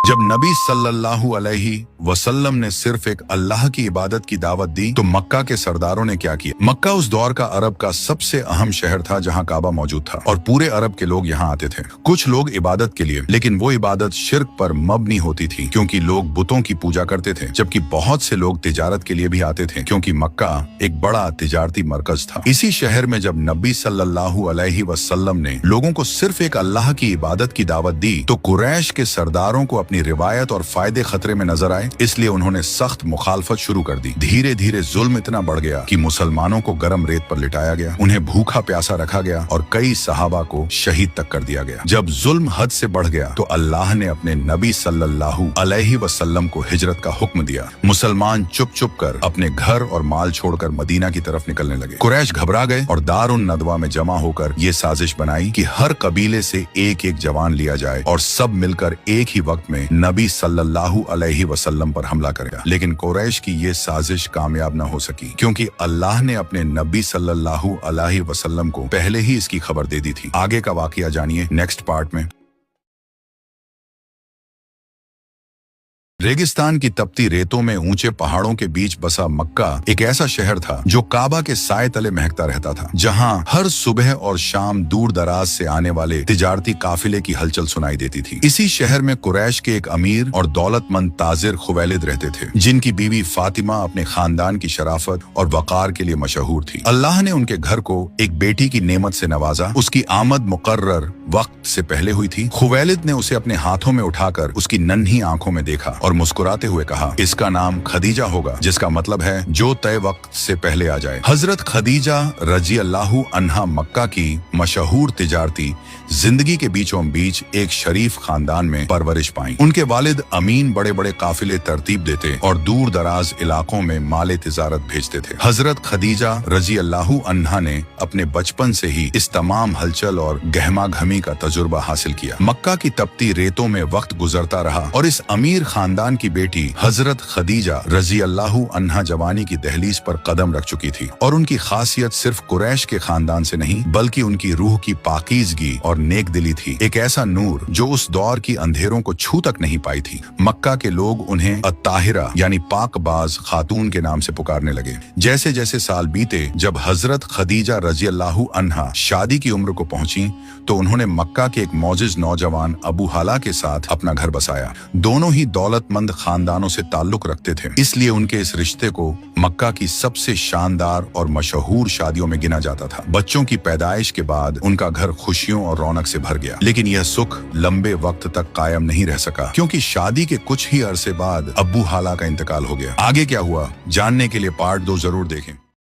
जब नबी सल्लल्लाहु अलैहि वसल्लम ने सिर्फ एक अल्लाह की इबादत की दावत दी तो मक्का के सरदारों ने क्या किया। मक्का उस दौर का अरब का सबसे अहम शहर था जहां काबा मौजूद था और पूरे अरब के लोग यहां आते थे। कुछ लोग इबादत के लिए, लेकिन वो इबादत शिर्क पर मबनी होती थी क्योंकि लोग बुतों की पूजा करते थे, जबकि बहुत से लोग तिजारत के लिए भी आते थे क्योंकि मक्का एक बड़ा तिजारती मरकज था। इसी शहर में जब नबी सल्लल्लाहु अलैहि वसल्लम ने लोगों को सिर्फ एक अल्लाह की इबादत की दावत दी तो कुरैश के सरदारों को अपनी रिवायत और फायदे खतरे में नजर आए, इसलिए उन्होंने सख्त मुखालफत शुरू कर दी। धीरे धीरे जुल्म इतना बढ़ गया कि मुसलमानों को गरम रेत पर लिटाया गया, उन्हें भूखा प्यासा रखा गया और कई सहाबा को शहीद तक कर दिया गया। जब जुल्म हद से बढ़ गया तो अल्लाह ने अपने नबी सल्लल्लाहु अलैहि वसल्लम को हिजरत का हुक्म दिया। मुसलमान चुप चुप कर अपने घर और माल छोड़कर मदीना की तरफ निकलने लगे। कुरैश घबरा गए और दारुन नदवा में जमा होकर ये साजिश बनाई कि हर कबीले से एक एक जवान लिया जाए और सब मिलकर एक ही वक्त में नबी सल्लल्लाहु अलैहि वसल्लम पर हमला करेगा। लेकिन कुरैश की ये साजिश कामयाब न हो सकी क्योंकि अल्लाह ने अपने नबी सल्लल्लाहु अलैहि वसल्लम को पहले ही इसकी खबर दे दी थी। आगे का वाकया जानिए नेक्स्ट पार्ट में। रेगिस्तान की तपती रेतों में ऊंचे पहाड़ों के बीच बसा मक्का एक ऐसा शहर था जो काबा के साए तले महकता रहता था, जहां हर सुबह और शाम दूर दराज से आने वाले तिजारती काफिले की हलचल सुनाई देती थी। इसी शहर में कुरैश के एक अमीर और दौलतमंद ताजिर खुवैलिद रहते थे, जिनकी बीवी फातिमा अपने खानदान की शराफत और वकार के लिए मशहूर थी। अल्लाह ने उनके घर को एक बेटी की नेमत से नवाजा। उसकी आमद मुकर्रर वक्त से पहले हुई थी। खुवैलिद ने उसे अपने हाथों में उठाकर उसकी नन्ही आंखों में देखा और मुस्कुराते हुए कहा, इसका नाम खदीजा होगा, जिसका मतलब है जो तय वक्त से पहले आ जाए। हजरत खदीजा रजी अल्लाहु अन्हा मक्का की मशहूर तिजारती जिंदगी के बीचों बीच एक शरीफ खानदान में परवरिश पाई। उनके वालिद अमीन बड़े बड़े काफिले तरतीब देते और दूर दराज इलाकों में माले तिजारत भेजते थे। हजरत खदीजा रजी अल्लाहु अन्हा ने अपने बचपन से ही इस तमाम हलचल और गहमा घमी का तजुर्बा हासिल किया। मक्का की तपती रेतों में वक्त गुजरता रहा और इस अमीर खानदान की बेटी हजरत खदीजा रजी अल्लाहु अन्हा जवानी की दहलीज पर कदम रख चुकी थी और उनकी खासियत सिर्फ कुरैश के खानदान से नहीं बल्कि उनकी रूह की पाकीज़गी और नेक दिली थी, एक ऐसा नूर जो उस दौर की अंधेरों को छू तक नहीं पाई थी। मक्का के लोग उन्हें अत्ताहिरा यानी पाकबाज खातून के नाम से पुकारने लगे। जैसे जैसे साल बीते, जब हजरत खदीजा रजी अल्लाहु अन्हा शादी की उम्र को पहुंची तो उन्होंने मक्का के एक मौजिज नौजवान अबू हाला के साथ अपना घर बसाया। दोनों ही दौलतमंद खानदानों से ताल्लुक रखते थे, इसलिए उनके इस रिश्ते को मक्का की सबसे शानदार और मशहूर शादियों में गिना जाता था। बच्चों की पैदाइश के बाद उनका घर खुशियों और रौनक से भर गया, लेकिन यह सुख लंबे वक्त तक कायम नहीं रह सका क्योंकि शादी के कुछ ही अरसे बाद अब्बू हाला का इंतकाल हो गया। आगे क्या हुआ जानने के लिए पार्ट 2 जरूर देखें।